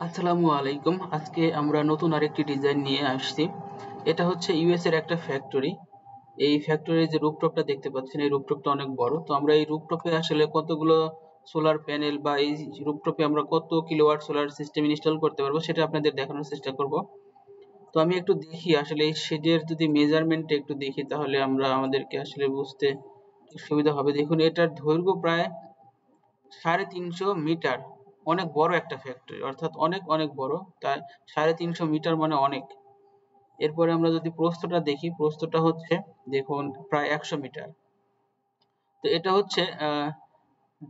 আসসালামু আলাইকুম। আজকে আমরা নতুন আরেকটি ডিজাইন নিয়ে আসছি। এটা হচ্ছে ইউএস এর একটা ফ্যাক্টরি। এই ফ্যাক্টরির যে রুফটপটা দেখতে পাচ্ছেন, এই রুফটপটা অনেক বড়। তো আমরা এই রুফটপে আসলে কতগুলো সোলার প্যানেল বা এই রুফটপে আমরা কত কিলোওয়াট সোলার সিস্টেম ইনস্টল করতে পারবো সেটা আপনাদের দেখানোর চেষ্টা করব। তো আমি একটু দেখি আসলে এই শেডের যদি মেজারমেন্ট একটু দেখি তাহলে আমরা আমাদেরকে আসলে বুঝতে সুবিধা হবে। দেখুন এটার দৈর্ঘ্য প্রায় 350 মিটার। অনেক বড় একটা ফ্যাক্টরি, অর্থাৎ অনেক অনেক বড়। তাই 350 মিটার মানে অনেক। এরপরে আমরা যদি প্রস্থটা দেখি, প্রস্থটা হচ্ছে দেখুন প্রায় 100 মিটার। তো এটা হচ্ছে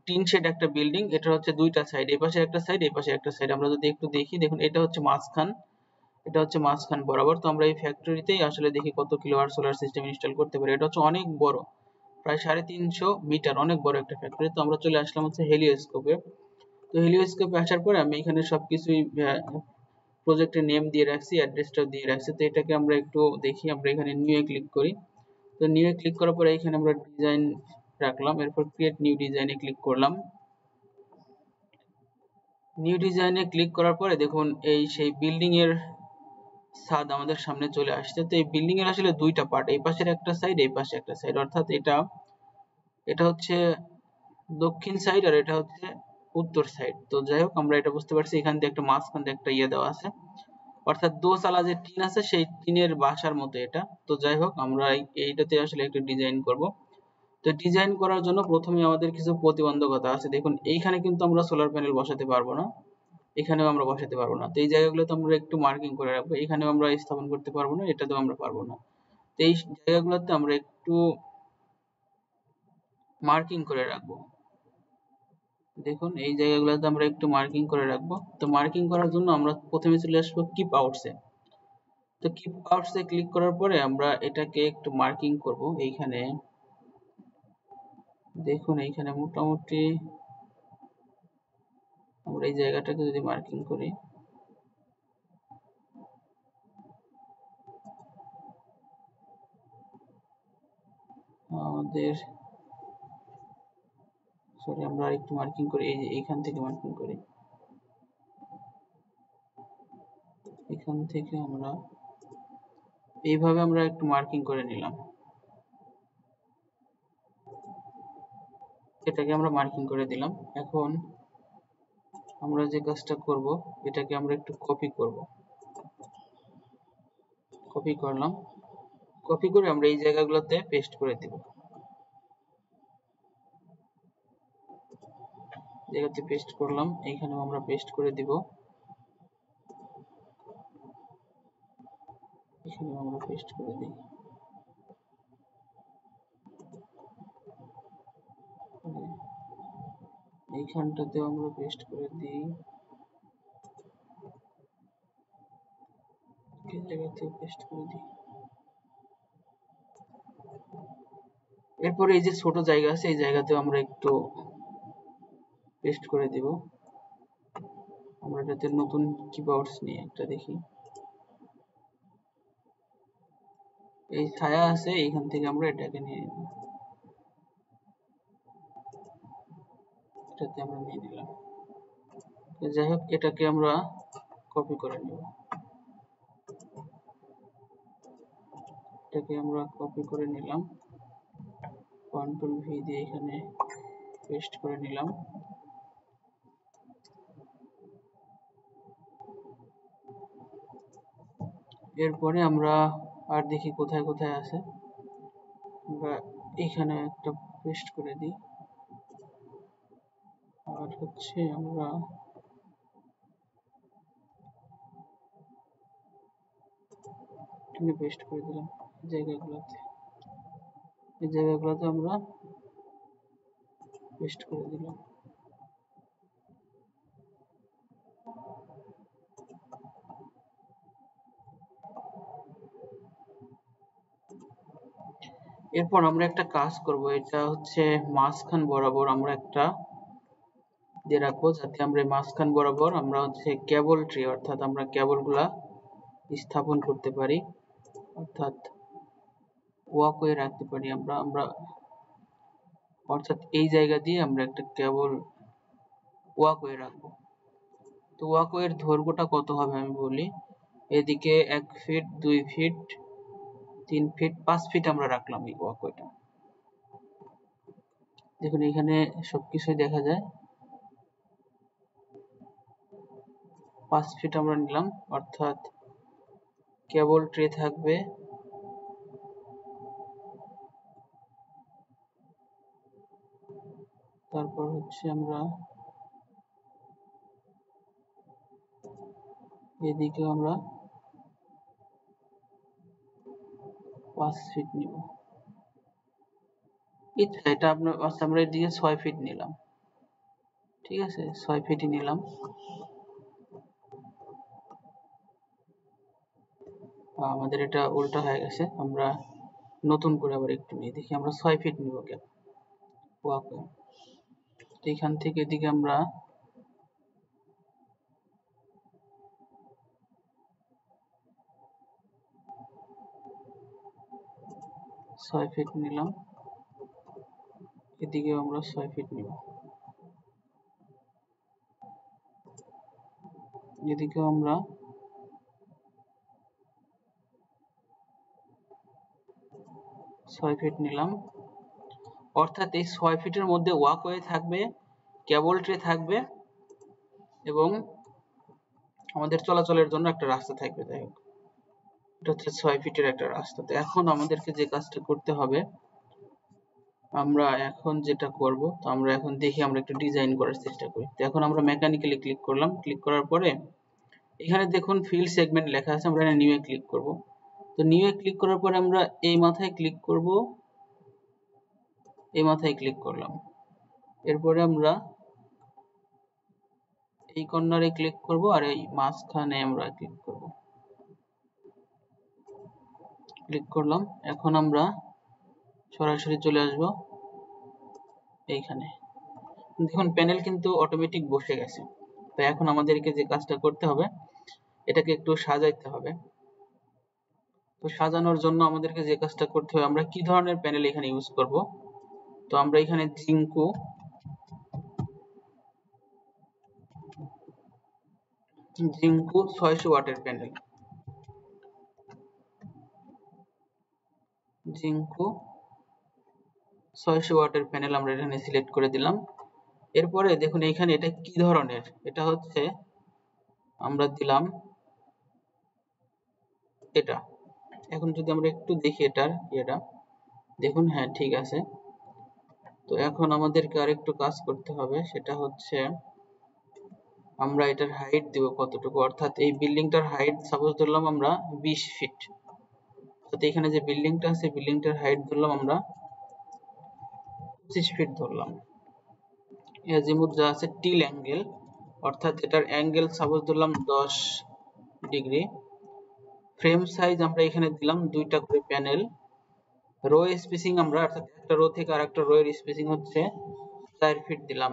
টিন শেড একটা বিল্ডিং। এটা হচ্ছে দুইটা সাইড, এই পাশে একটা সাইড, এই পাশে একটা সাইড। আমরা যদি একটু দেখি, দেখুন এটা হচ্ছে মাঝখান, এটা হচ্ছে মাঝখান বরাবর। তো আমরা এই ফ্যাক্টরিতেই আসলে দেখি কত কিলোওয়াট সোলার সিস্টেম ইনস্টল করতে পারি। এটা হচ্ছে অনেক বড়, প্রায় 350 মিটার, অনেক বড় একটা ফ্যাক্টরি। তো আমরা চলে আসলাম হচ্ছে হেলিওস্কোপে। তো হেলিওস্কোপে আসার পরে আমি এখানে সবকিছুই প্রজেক্টের নেম দিয়ে রাখছি, অ্যাড্রেসটাও দিয়ে রাখছি। তো এটাকে আমরা একটু দেখি। আমরা এখানে নিউ এ ক্লিক করি। তো নিউ এ ক্লিক করার পরে এখানে আমরা ডিজাইন রাখলাম, এরপর ক্রিয়েট নিউ ডিজাইনে ক্লিক করলাম। নিউ ডিজাইনে ক্লিক করার পরে দেখুন এই সেই বিল্ডিং এর ছাদ আমাদের সামনে চলে আসছে। তো এই বিল্ডিং এর আসলে দুইটা পার্ট, এই পাশের একটা সাইড, এই পাশে একটা সাইড, অর্থাৎ এটা এটা হচ্ছে দক্ষিণ সাইড আর এটা হচ্ছে উত্তর সাইড। তো যাই হোক, আমরা এটা বুঝতে পারছি। এখান দিয়ে একটা মাঝখান দিয়ে একটা ইয়ে দেওয়া আছে, অর্থাৎ দোতলা যে টিন আছে সেই টিনের বাসার মতো এটা। তো যাই হোক, আমরা এইটাতে আসলে একটা ডিজাইন করব। তো ডিজাইন করার জন্য প্রথমে আমাদের কিছু প্রতিবন্ধকতা আছে। দেখুন এইখানে কিন্তু আমরা সোলার প্যানেল বসাতে পারবো না, এখানেও আমরা বসাতে পারবো না। তো এই জায়গাগুলোতে আমরা একটু মার্কিং করে রাখবো। এখানেও আমরা স্থাপন করতে পারবো না, এটাতেও আমরা পারবো না। তো এই জায়গাগুলোতে আমরা একটু মার্কিং করে রাখবো। দেখুন এই জায়গাগুলোতে আমরা একটু মার্কিং করে রাখবো। তো মার্কিং করার জন্য আমরা প্রথমে চলে আসবো কিপ আউটসে। তো কিপ আউটসে ক্লিক করার পরে আমরা এটাকে একটু মার্কিং করব। এইখানে দেখুন, এইখানে মোটামুটি আমরা এই জায়গাটাকে যদি মার্কিং করি, আমাদের সরি আমরা একটু মার্কিং করি, এই যে এইখান থেকে মার্কিং করি। এখান থেকে আমরা এইভাবে আমরা একটু মার্কিং করে নিলাম। এটাকে আমরা মার্কিং করে দিলাম। এখন আমরা যে কাজটা করব, এটাকে আমরা একটু কপি করব। কপি করলাম, কপি করে আমরা এই জায়গাগুলোতে পেস্ট করে দিব। জায়গাতে পেস্ট করলাম, এইখানেও আমরা পেস্ট করে দিব, এখানেও আমরা পেস্ট করে দিই। এইখানটাতেও আমরা পেস্ট করে দিই, এই জায়গাতেও পেস্ট করে দিই। এরপরে এই যে ছোট জায়গা আছে, এই জায়গাতেও আমরা একটু পেস্ট করে দিব। আমরা এটাতে নতুন কিবোর্ডস নিয়ে একটা দেখি, এই ছায়া আছে, এইখান থেকে আমরা এটাকে নিয়ে নিব, এটাতে আমরা নিয়ে নিলাম। যাই হোক, এটাকে আমরা কপি করে নেব, এটাকে আমরা কপি করে নিলাম, কন্ট্রোল ভি দিয়ে এখানে পেস্ট করে নিলাম। এরপরে আমরা আর দেখি কোথায় কোথায় আছে। আমরা এখানে একটা পেস্ট করে দিই, আর হচ্ছে আমরা এখানে পেস্ট করে দিলাম। এই জায়গাগুলোতে আমরা পেস্ট করে দিলাম। এরপর আমরা একটা কাজ করব, এটা হচ্ছে মাঝখান বরাবর আমরা একটা দিয়ে রাখবো, যাতে আমরা মাঝখান বরাবর আমরা হচ্ছে কেবল ট্রি, অর্থাৎ আমরা কেবলগুলা স্থাপন করতে পারি, অর্থাৎ ওয়াকওয়ে রাখতে পারি। আমরা অর্থাৎ এই জায়গা দিয়ে আমরা একটা কেবল ওয়াকওয়ে রাখবো। তো ওয়াকওয়ের দৈর্ঘ্যটা কত হবে আমি বলি। এদিকে 1 ফিট, 2 ফিট, 3 ফিট, 5 ফিট আমরা রাখলাম এই ওয়াকওয়েটা। দেখুন এখানে সবকিছুই দেখা যায়। 5 ফিট আমরা নিলাম, অর্থাৎ কেবল ট্রে থাকবে, তারপর হচ্ছে আমরা এদিকে আমরা 5 ফিট নিব। এটা আমরা এদিকে 6 ফিট নিলাম, ঠিক আছে, 6 ফিটই নিলাম। আমাদের এটা উল্টা হয়ে গেছে, আমরা নতুন করে আবার একটু নিয়ে দেখি। আমরা 6 ফিট নিব গ্যাপ ওয়াকওয়ে। তো এখান থেকে এদিকে আমরা 6 ফিট নিলাম, এদিকে আমরা 6 ফিট নিব, এদিকে আমরা 6 ফিট নিলাম। অর্থাৎ এই 6 ফিটের মধ্যে ওয়াকওয়ে থাকবে, কেবল ট্রে থাকবে এবং আমাদের চলাচলের জন্য একটা রাস্তা থাকবে। যাই হোক, এটা হচ্ছে 6 ফিটের একটা রাস্তা। তো এখন আমাদেরকে যে কাজটা করতে হবে, আমরা এখন যেটা করব, তো আমরা এখন দেখি, আমরা একটু ডিজাইন করার চেষ্টা করি। তো এখন আমরা মেকানিক্যালি ক্লিক করলাম, ক্লিক করার পরে এখানে দেখুন ফিল সেগমেন্ট লেখা আছে, আমরা এখানে নিউ এ ক্লিক করব। তো নিউ এ ক্লিক করার পরে আমরা এই মাথায় ক্লিক করব, এই মাথায় ক্লিক করলাম। এরপরে আমরা এই কর্নারে ক্লিক করব আর এই মাঝখানে আমরা ক্লিক করব, ক্লিক করলাম। এখন আমরা সরাসরি চলে আসব এইখানে। দেখুন প্যানেল কিন্তু অটোমেটিক বসে গেছে। তো এখন আমাদেরকে যে কাজটা করতে হবে, এটাকে একটু সাজাইতে হবে। তো সাজানোর জন্য আমাদেরকে যে কাজটা করতে হবে, আমরা কি ধরনের প্যানেল এখানে ইউজ করব। তো আমরা এখানে জিঙ্কো 600 ওয়াটের প্যানেল, জিঙ্কো 600 ওয়াটের প্যানেল আমরা এখানে সিলেক্ট করে দিলাম। এরপরে দেখুন এখানে এটা কি ধরনের, এটা হচ্ছে আমরা দিলাম এটা। এখন যদি আমরা একটু দেখি এটার এটা, দেখুন হ্যাঁ ঠিক আছে। তো এখন আমাদেরকে আরেকটু কাজ করতে হবে, সেটা হচ্ছে আমরা এটার হাইট দিব কতটুকু, অর্থাৎ এই বিল্ডিংটার হাইট সাপোজ ধরলাম আমরা 20 ফিট। তো এখানে যে বিল্ডিংটা আছে, বিল্ডিংটার হাইট ধরলাম আমরা 25 ফিট ধরলাম। এজিমুথ যা আছে টিল অ্যাঙ্গেল, অর্থাৎ এটার অ্যাঙ্গেল সাপোজ ধরলাম 10 ডিগ্রি। ফ্রেম সাইজ আমরা এখানে দিলাম 2টা করে প্যানেল। রো স্পেসিং আমরা, অর্থাৎ একটা রো থেকে আরেকটা রো এর স্পেসিং হচ্ছে 4 ফিট দিলাম।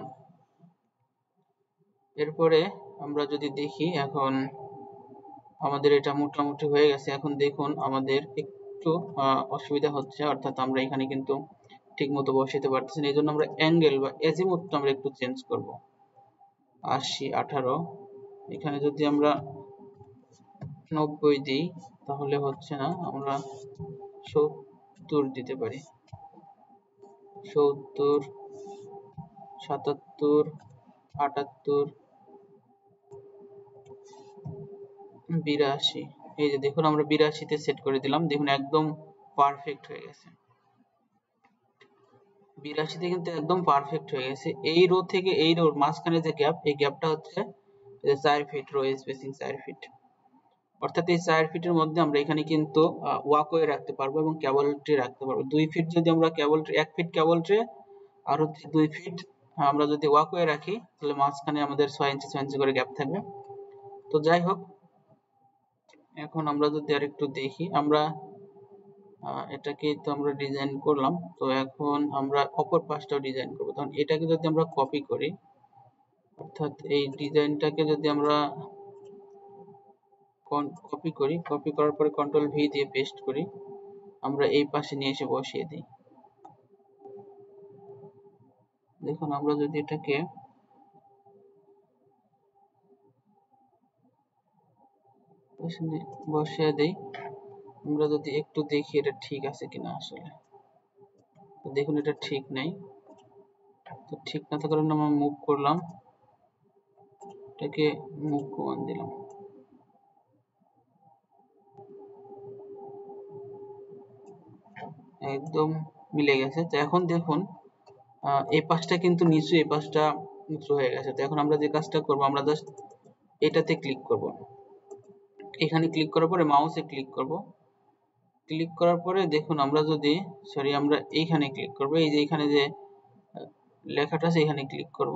এরপরে আমরা যদি দেখি, এখন আমাদের এটা মোটামুটি হয়ে গেছে। এখন দেখুন আমাদের একটু অসুবিধা হচ্ছে, অর্থাৎ আমরা এখানে কিন্তু ঠিকমতো বসাতে পারতেছি না। এই জন্য আমরা অ্যাঙ্গেল বা এজিমুথটা আমরা একটু চেঞ্জ করব। 80, 18, এখানে যদি আমরা 90 দিই তাহলে হচ্ছে না, আমরা 70 দিতে পারি, 70, 77, 78, 82। এই যে দেখুন আমরা 82 তে সেট করে দিলাম। দেখুন একদম পারফেক্ট হয়ে গেছে, 82 তে কিন্তু একদম পারফেক্ট হয়ে গেছে। এই রো থেকে এই রোর মাঝখানে যে গ্যাপ, এই গ্যাপটা হচ্ছে 4 ফিট, রো স্পেসিং 4 ফিট। অর্থাৎ এই 4 ফিটের মধ্যে আমরা এখানে কিন্তু ওয়াকওয়ে রাখতে পারবো এবং কেবল ট্রে রাখতে পারবো। 2 ফিট যদি আমরা কেবল ট্রে, 1 ফিট কেবল ট্রে আর হচ্ছে 2 ফিট আমরা যদি ওয়াকওয়ে রাখি, তাহলে মাঝখানে আমাদের 6 ইঞ্চি 6 ইঞ্চি করে গ্যাপ থাকবে। তো যাই হোক, এখন আমরা যদি আরেকটু দেখি, আমরা এটাকে তো আমরা ডিজাইন করলাম। তো এখন আমরা অপর পাশটাও ডিজাইন করবো। তখন এটাকে যদি আমরা কপি করি, অর্থাৎ এই ডিজাইনটাকে যদি আমরা কপি করি, কপি করার পরে কন্ট্রোল ভি দিয়ে পেস্ট করি, আমরা এই পাশে নিয়ে এসে বসিয়ে দিই। দেখুন আমরা যদি এটাকে এখানে বসিয়ে দেই। আমরা যদি একটু দেখি এটা ঠিক আছে কিনা আসলে। তো দেখুন এটা ঠিক নাই। তো ঠিক না থাকার কারণে আমরা মুভ করলাম, এটাকে মুভ কমান দিলাম। একদম মিলে গেছে। তো এখন দেখুন এই পাশটা কিন্তু নিচু, এই পাশটা উঁচু হয়ে গেছে। তো এখন আমরা যে কাজটা করব, আমরা জাস্ট এটাতে ক্লিক করব। এখানে ক্লিক করার পরে মাউসে ক্লিক করব। ক্লিক করার পরে দেখুন আমরা যদি আমরা এইখানে ক্লিক করব, এই যে এখানে যে লেখাটা আছে এখানে ক্লিক করব।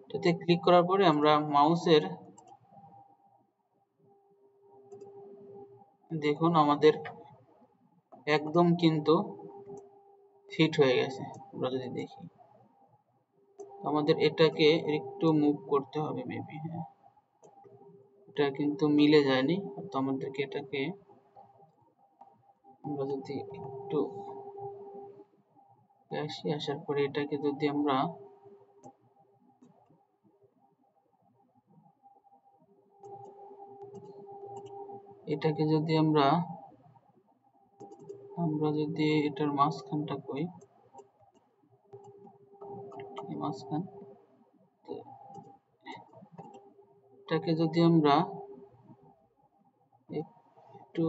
এটাতে ক্লিক করার পরে আমরা মাউসের দেখুন আমাদের একদম কিন্তু ফিট হয়ে গেছে। আমরা যদি দেখি আমাদের এটাকে একটু মুভ করতে হবে মেবি। হ্যাঁ, এটা কিন্তু মিলে যায়নি। তো আমাদেরকে এটাকে আমরা যদি একটু আসার পরে এটাকে যদি আমরা যদি এটার মাঝখানটা কই, মাঝখান, এটাকে যদি আমরা একটু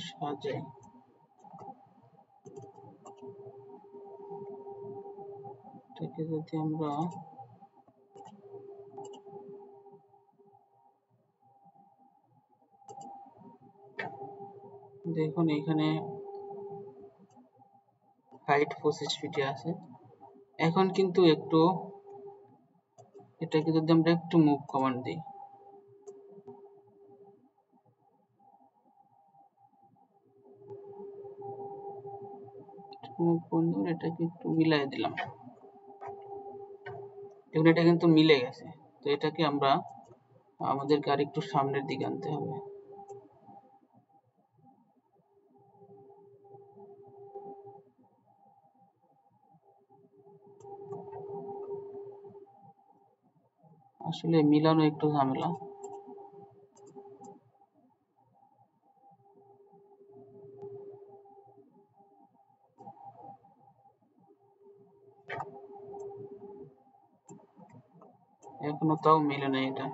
সাজাই, এটাকে যদি আমরা দেখুন এখানে হাইট 25 ফিটে আছে। এখন কিন্তু একটু এটাকে যদি আমরা একটু মুভ কমান্ড দিই, এটাকে একটু মিলাই দিলাম, দেখুন এটা কিন্তু মিলে গেছে। তো এটাকে আমরা আমাদেরকে আর একটু সামনের দিকে আনতে হবে। আসলে মিলানো একটু ঝামেলা। এখনো তাও মিলে না এটা।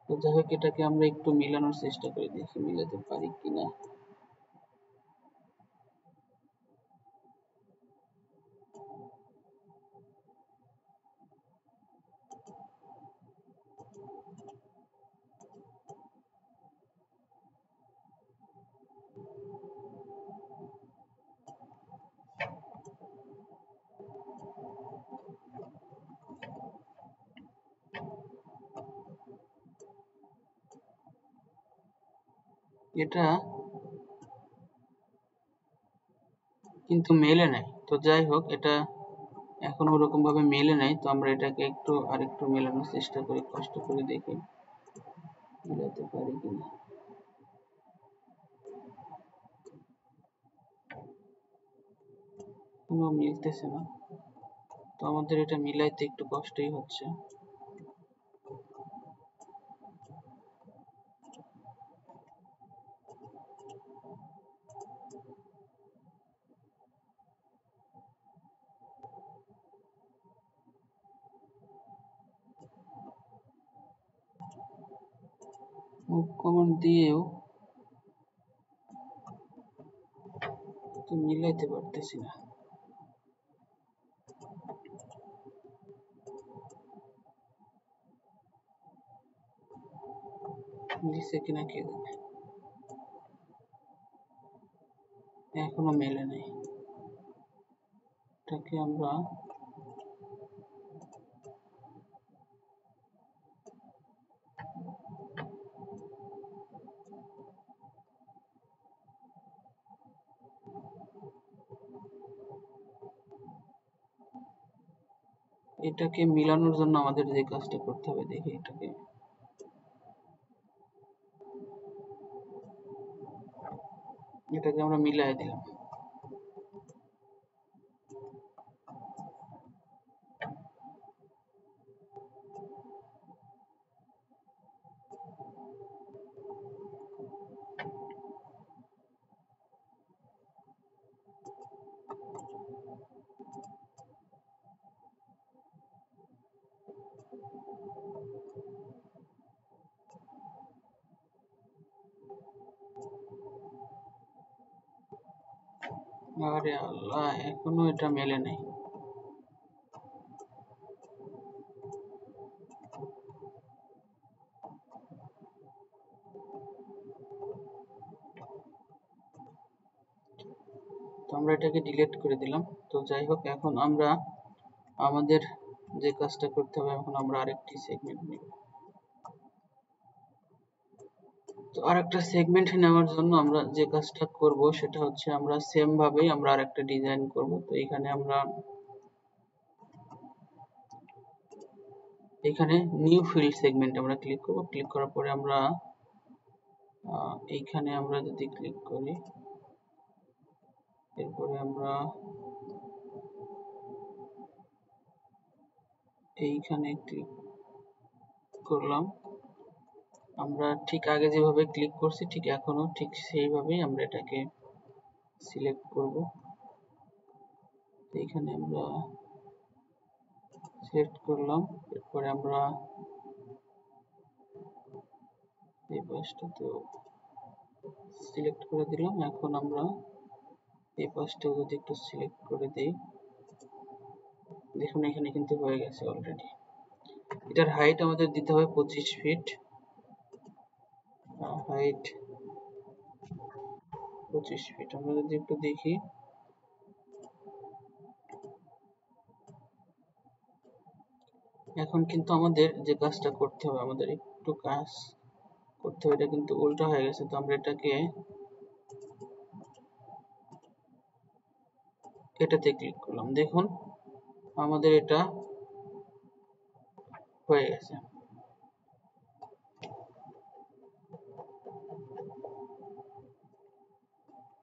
তো যাই হোক এটাকে আমরা একটু মিলানোর চেষ্টা করি, দেখি মিলাতে পারি কিনা। এটা কিন্তু মেলে নাই। তো যাই হোক এটা এখন ওরকম ভাবে মেলে নাই। তো আমরা এটাকে একটু আরেকটু মেলানোর চেষ্টা করি, কষ্ট করে দেখি মিলাতে পারি কিনা। কোনো মিলতেছে না। তো আমাদের এটা মিলাইতে একটু কষ্টই হচ্ছে। মুভ কমান্ড দিয়েও তো মিলাইতে পারতেছি না। মিলছে কিনা কে জানে, এখনো মেলে নাই। এটাকে আমরা এটাকে মিলানোর জন্য আমাদের যে কাজটা করতে হবে, দেখি এটাকে এটাকে আমরা মিলাই দিলাম। আরে আল্লাহ, এখনো এটা মেলে নাই। তো আমরা এটাকে ডিলিট করে দিলাম। তো যাই হোক, এখন আমরা আমাদের যে কাজটা করতে হবে, এখন আমরা আরেকটি সেগমেন্ট নিব। তো আরেকটা সেগমেন্ট নেওয়ার জন্য আমরা যে কাজটা করব সেটা হচ্ছে আমরা সেম ভাবেই আমরা আরেকটা ডিজাইন করব। তো এখানে নিউ ফিল্ড সেগমেন্ট আমরা ক্লিক করব। ক্লিক করার পরে আমরা এইখানে আমরা যদি ক্লিক করি, এরপরে আমরা এইখানে ক্লিক করলাম। আমরা ঠিক আগে যেভাবে ক্লিক করছি ঠিক এখনো ঠিক সেইভাবেই আমরা এটাকে সিলেক্ট করব। এইখানে আমরা সিলেক্ট করলাম, এরপরে আমরা এই পাশটাতেও সিলেক্ট করে দিলাম। এখন আমরা এই পাশটাও যদি একটু সিলেক্ট করে দিই, দেখুন এখানে কিন্তু হয়ে গেছে অলরেডি। এটার হাইট আমাদের দিতে হবে 25 ফিট, হাইট 25 ফিট। আমরা যদি একটু দেখি, এখন কিন্তু আমাদের যে কাজটা করতে হবে, আমাদের একটু কাজ করতে হবে, এটা কিন্তু উল্টা হয়ে গেছে। তো আমরা এটাতে ক্লিক করলাম, দেখুন আমাদের এটা হয়ে গেছে।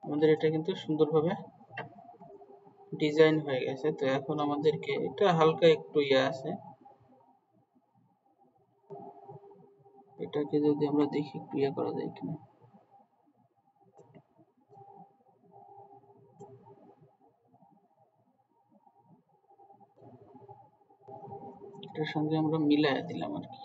আমাদের এটা কিন্তু সুন্দরভাবে ডিজাইন হয়ে গেছে। তো এখন আমাদেরকে এটা হালকা একটু আছে, এটাকে যদি আমরা দেখি একটু করা যায় কিনা। এটার সঙ্গে আমরা মিলাই দিলাম আর কি।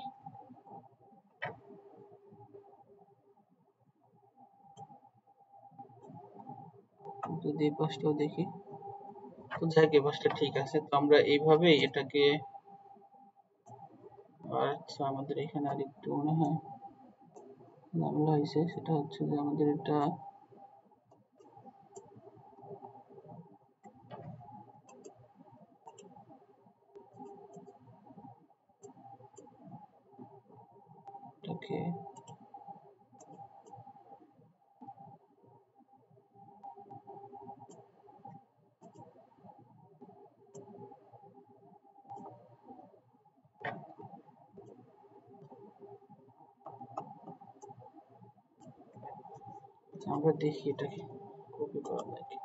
যদি এই পাশটাও দেখি, তো যাই এই পাশটা ঠিক আছে। তো আমরা এইভাবেই এটাকে, আচ্ছা আমাদের এখানে আর একটু মনে হয় ঝামেলা হয়েছে, সেটা হচ্ছে যে আমাদের এটাকে আমরা দেখি এটাকে কপি করা যায় কি।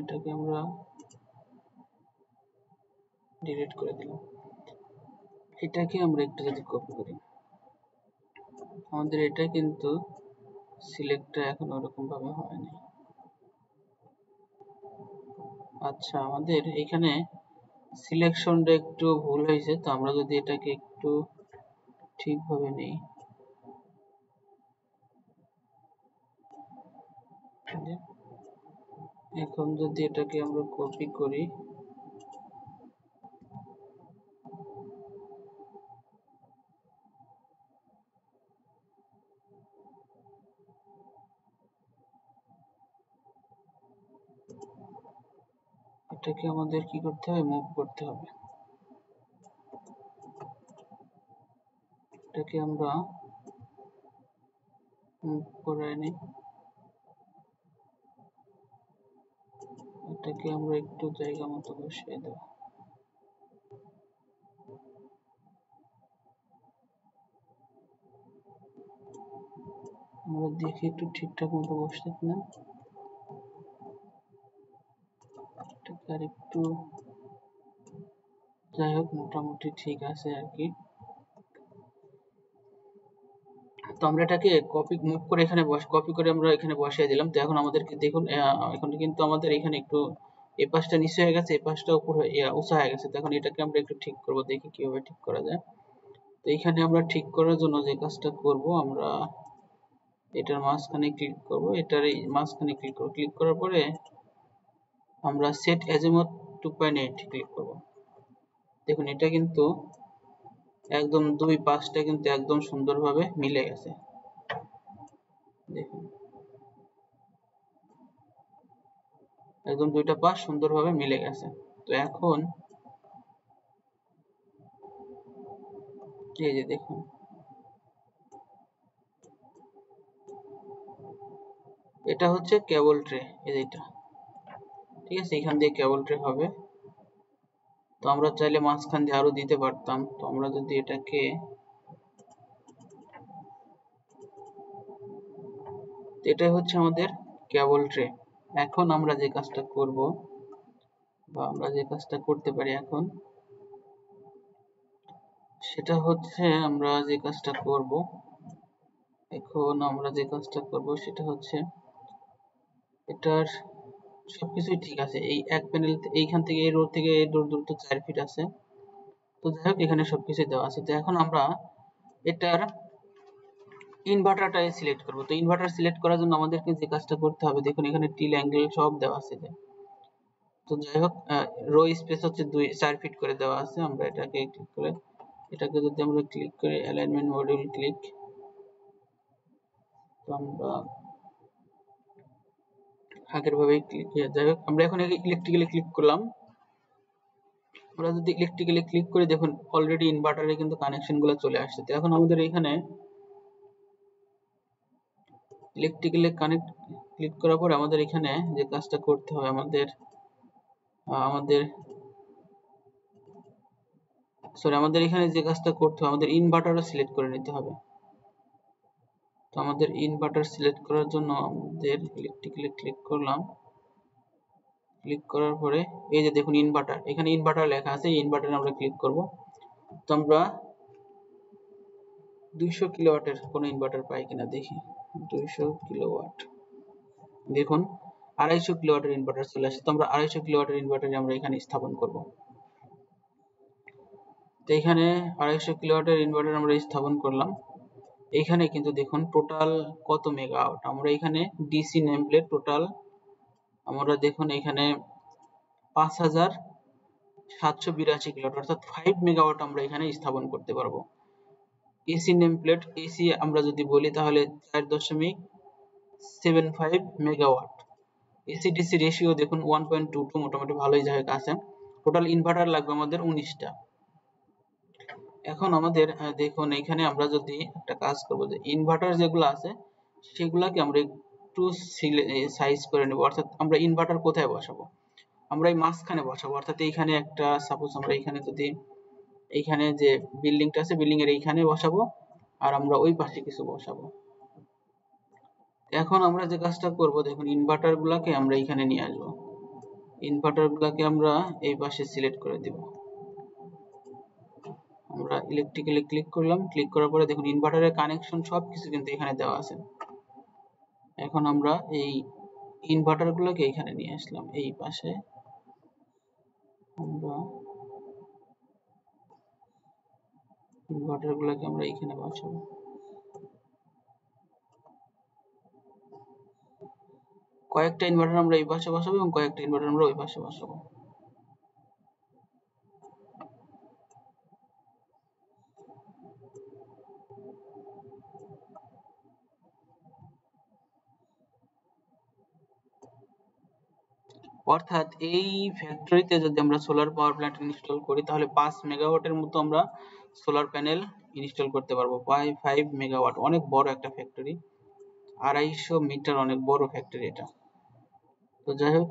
এটাকে আমরা ডিলিট করে দিলাম। এটাকে আমরা একটু যদি কপি করি, আমাদের এটা কিন্তু সিলেক্টটা এখন ওরকম ভাবে হয়নি। আচ্ছা আমাদের এখানে সিলেকশনটা একটু ভুল হয়েছে। তো আমরা যদি এটাকে একটু ঠিকভাবে নেই, এখন যদি এটাকে আমরা কপি করি, এটাকে আমাদের কি করতে হবে, মুভ করতে হবে। এটাকে আমরা মুভ করাই নিই। এটাকে আমরা একটু জায়গা মতো বসিয়ে দেব। আমরা দেখি একটু ঠিকঠাক মতো বসছে কিনা। এটাকে আর একটু, যাই হোক মোটামুটি ঠিক আছে আর কি। তো আমরা এটাকে কপি মুভ করে এখানে কপি করে আমরা এখানে বসিয়ে দিলাম। তো এখন আমাদেরকে দেখুন, এখন কিন্তু আমাদের এখানে একটু এই পাশটা নিচে হয়ে গেছে, এই পাশটা উপর উঁচু হয়ে গেছে। তো এখন এটাকে আমরা একটু ঠিক করব, দেখি কিভাবে ঠিক করা যায়। তো এখানে আমরা ঠিক করার জন্য যে কাজটা করব, আমরা এটার মাঝখানে ক্লিক করব, এটার এই মাঝখানে ক্লিক করব। ক্লিক করার পরে আমরা সেট অ্যাজিমুথ 2.8 ক্লিক করব। দেখুন এটা কিন্তু একদম দুই পাশটা কিন্তু একদম সুন্দরভাবে মিলে গেছে। দেখুন একদম দুইটা পাশ সুন্দরভাবে মিলে গেছে। তো এখন এই যে দেখুন, এটা হচ্ছে কেবল ট্রে, এইটা ঠিক আছে, এখান দিয়ে কেবল ট্রে হবে। তো আমরা চাইলে মাঝখান দিয়ে আরো দিতে পারতাম। তো আমরা যদি এটাকে, এটা হচ্ছে আমাদের কেবল ট্রে। এখন আমরা যে কাজটা করব, বা আমরা যে কাজটা করতে পারি এখন, সেটা হচ্ছে আমরা যে কাজটা করব, এখন আমরা যে কাজটা করব সেটা হচ্ছে এটার সবকিছুই ঠিক আছে। এই এক প্যানেল, এইখান থেকে এই রোড থেকে এই রোড দূরত্ব 4 ফিট আছে। তো যাই হোক এখানে সবকিছু দেওয়া আছে। তো এখন আমরা এটার ইনভার্টারটা সিলেক্ট করব। তো ইনভার্টার সিলেক্ট করার জন্য আমাদেরকে যে কাজটা করতে হবে, দেখুন এখানে টিল অ্যাঙ্গেল সব দেওয়া আছে। তো যাই হোক রো স্পেস হচ্ছে 4 ফিট করে দেওয়া আছে। আমরা এটাকে ক্লিক করে, এটাকে যদি আমরা ক্লিক করি অ্যালাইনমেন্ট মডিউল ক্লিক, তো আমরা আগের ভাবেই ক্লিক, যাই হোক আমরা এখন ইলেকট্রিক্যালি ক্লিক করলাম। আমরা যদি ইলেকট্রিক্যালি ক্লিক করি, দেখুন অলরেডি ইনভার্টারে কিন্তু কানেকশন গুলো চলে আসছে। তো এখন আমাদের এখানে ইলেকট্রিক্যালি কানেক্ট ক্লিক করার পর আমাদের এখানে যে কাজটা করতে হবে, আমাদের আমাদের এখানে যে কাজটা করতে হবে, আমাদের ইনভার্টারও সিলেক্ট করে নিতে হবে। তো আমাদের ইনভার্টার সিলেক্ট করার জন্য আমাদের ইলেকট্রিক্যালি ক্লিক করলাম। ক্লিক করার পরে এই যে দেখুন ইনভার্টার, এখানে ইনভার্টার লেখা আছে, এই ইনভার্টারে আমরা ক্লিক করব। তো আমরা 200 কিলোওয়াটের কোনো ইনভার্টার পাই কিনা দেখি। 200 কিলোওয়াট, দেখুন 250 কিলোওয়াটের ইনভার্টার চলে আসছে। তো আমরা 250 কিলোওয়াটের ইনভার্টার আমরা এখানে স্থাপন করব। তো এখানে 250 কিলোওয়াটের ইনভার্টার আমরা স্থাপন করলাম। এখানে কিন্তু দেখুন টোটাল কত মেগাওয়াট, আমরা এখানে ডিসি নেম প্লেট টোটাল আমরা দেখুন এখানে 5782 কিলোওয়াট, অর্থাৎ 5 মেগাওয়াট আমরা এখানে স্থাপন করতে পারবো। এসি নেম প্লেট, এসি আমরা যদি বলি তাহলে 4.75 মেগাওয়াট। এসি ডিসি রেশিও দেখুন 1.22, মোটামুটি ভালোই জায়গা আছে। টোটাল ইনভার্টার লাগবে আমাদের 19টা। এখন আমাদের দেখুন এখানে আমরা যদি একটা কাজ করব, যে ইনভার্টার যেগুলো আছে সেগুলাকে আমরা একটু সাইজ করে নেব। অর্থাৎ আমরা ইনভার্টার কোথায় বসাবো, আমরা এই মাঝখানে বসাবো। অর্থাৎ এইখানে একটা, সাপোজ আমরা এখানে যদি, এইখানে যে বিল্ডিংটা আছে বিল্ডিং এর এইখানে বসাবো, আর আমরা ওই পাশে কিছু বসাবো। এখন আমরা যে কাজটা করব, দেখুন ইনভার্টার গুলাকে আমরা এখানে নিয়ে আসবো। ইনভার্টার গুলাকে আমরা এই পাশে সিলেক্ট করে দিব। আমরা ইলেকট্রিক্যালি ক্লিক করলাম। ক্লিক করার পরে দেখুন ইনভার্টারের কানেকশন সবকিছু কিন্তু এখানে দেওয়া আছে। এখন আমরা এই ইনভার্টার গুলোকে এখানে নিয়ে আসলাম, এই পাশে আমরা ইনভার্টার গুলোকে আমরা এখানে বসাবো। কয়েকটা ইনভার্টার আমরা এই পাশে বসাবো এবং কয়েকটা ইনভার্টার আমরা ওই পাশে বসাবো। অর্থাৎ এই ফ্যাক্টরিতে যদি আমরা সোলার পাওয়ার প্ল্যান্ট ইনস্টল করি, তাহলে 5 মেগাওয়াটের মতো আমরা সোলার প্যানেল ইনস্টল করতে পারবো। 5 মেগাওয়াট, অনেক বড় একটা ফ্যাক্টরি, 250 মিটার, অনেক বড় ফ্যাক্টরি এটা। তো যাই হোক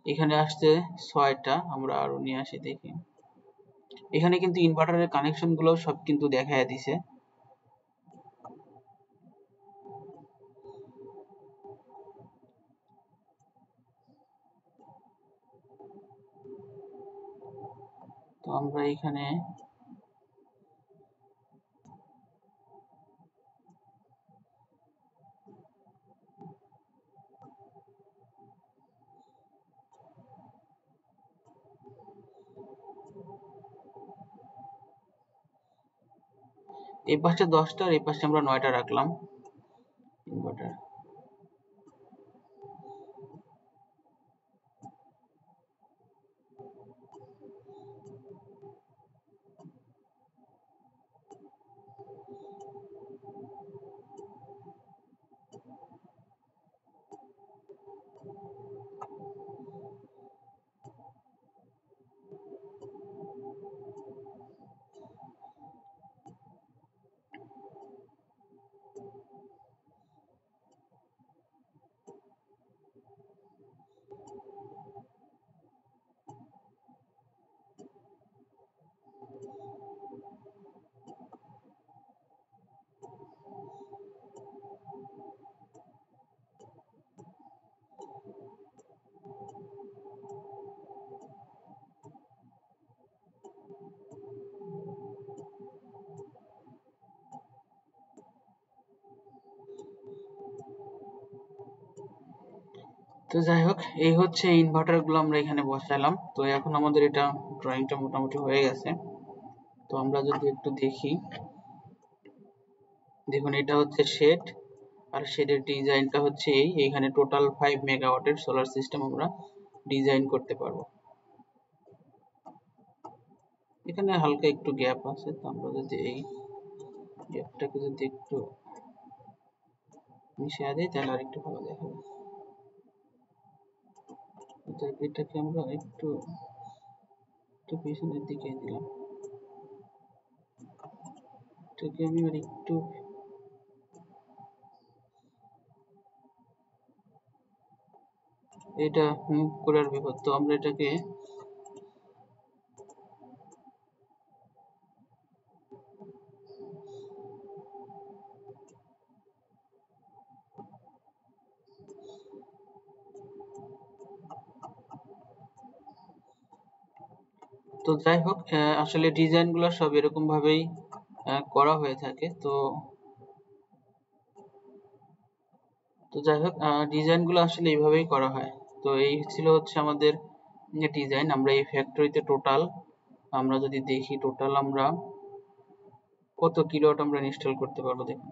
এখানে আসছে 6টা, আমরা আরো নিয়ে আসি দেখি। এখানে কিন্তু ইনভার্টারের কানেকশন গুলো সব কিন্তু দেখায় দিছে। তো আমরা এখানে এই পাশে 10টা আর এই পাশে আমরা 9টা রাখলাম ইনভার্টার। তো যাই হোক, এই হচ্ছে ইনভার্টার গুলো আমরা এখানে বসালাম। তো এখন আমাদের এটা ড্রয়িংটা মোটামুটি হয়ে গেছে। তো আমরা যদি একটু দেখি, দেখুন এটা হচ্ছে শেড, আর শেডের ডিজাইনটা হচ্ছে এইখানে টোটাল 5 মেগাওয়াটের সোলার সিস্টেম আমরা ডিজাইন করতে পারবো। এখানে হালকা একটু গ্যাপ আছে, তো আমরা যদি এই গ্যাপটাকে যদি একটু মিশিয়ে দিই তাহলে আর একটু ভালো দেখা যায়। এটাকে আমরা একটু পিছনের দিকে দিলাম, এটাকে আমি আর একটু এটা মুভ করার বিপদ। তো আমরা এটাকে তো যাই হোক, আসলে ডিজাইন গুলো সব এরকম ভাবেই করা হয়ে থাকে। তো যাই হোক, ডিজাইন গুলো আসলে এইভাবেই করা হয়। তো এই ছিল হচ্ছে আমাদের ডিজাইন। আমরা এই ফ্যাক্টরিতে টোটাল আমরা যদি দেখি, টোটাল আমরা কত কিলোওয়াট আমরা ইনস্টল করতে পারবো দেখুন।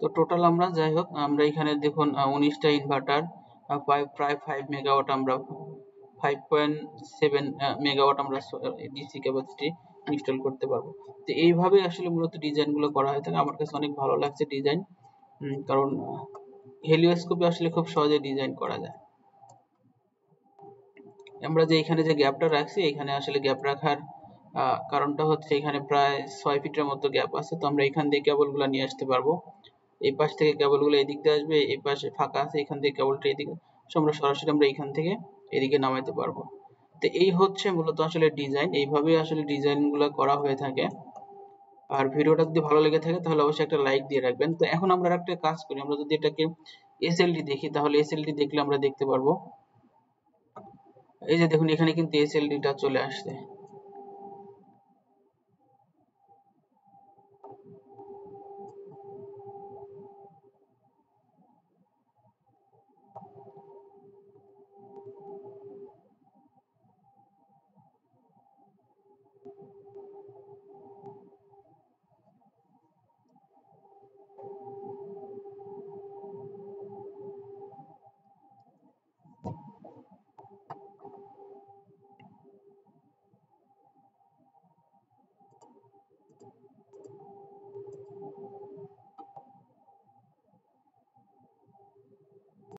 তো টোটাল আমরা যাই হোক, আমরা এখানে দেখুন 19টা ইনভার্টার, প্রায় 5 মেগাওয়াট, আমরা 5.7 মেগাওয়াট আমরা ডিসি ক্যাপাসিটি ইনস্টল করতে পারবো। তো এইভাবে আসলে মূলত ডিজাইন গুলো করা হয়ে থাকে। আমার কাছে অনেক ভালো লাগছে ডিজাইন, কারণ হেলিওস্কোপে আসলে খুব সহজে ডিজাইন করা যায়। আমরা যে এখানে যে গ্যাপটা রাখছি, এখানে আসলে গ্যাপ রাখার কারণটা হচ্ছে এখানে প্রায় 6 ফিটের মতো গ্যাপ আছে। তো আমরা এখান থেকে কেবলগুলো নিয়ে আসতে পারবো, এই পাশ থেকে কেবলগুলো এদিক দিয়ে আসবে, এই পাশে ফাঁকা আছে, এখান থেকে কেবলটা এদিকে আমরা সরাসরি আমরা এখান থেকে এদিকে নামাইতে পারবো। তো এই হচ্ছে মূলত আসলে ডিজাইন, এইভাবেই আসলে ডিজাইন গুলো করা হয়ে থাকে। আর ভিডিওটা যদি ভালো লেগে থাকে তাহলে অবশ্যই একটা লাইক দিয়ে রাখবেন। তো এখন আমরা একটা কাজ করি, আমরা যদি এটাকে এসএলডি দেখি, তাহলে এসএলডি দেখলে আমরা দেখতে পারবো, এই যে দেখুন এখানে কিন্তু এসএলডিটা চলে আসছে।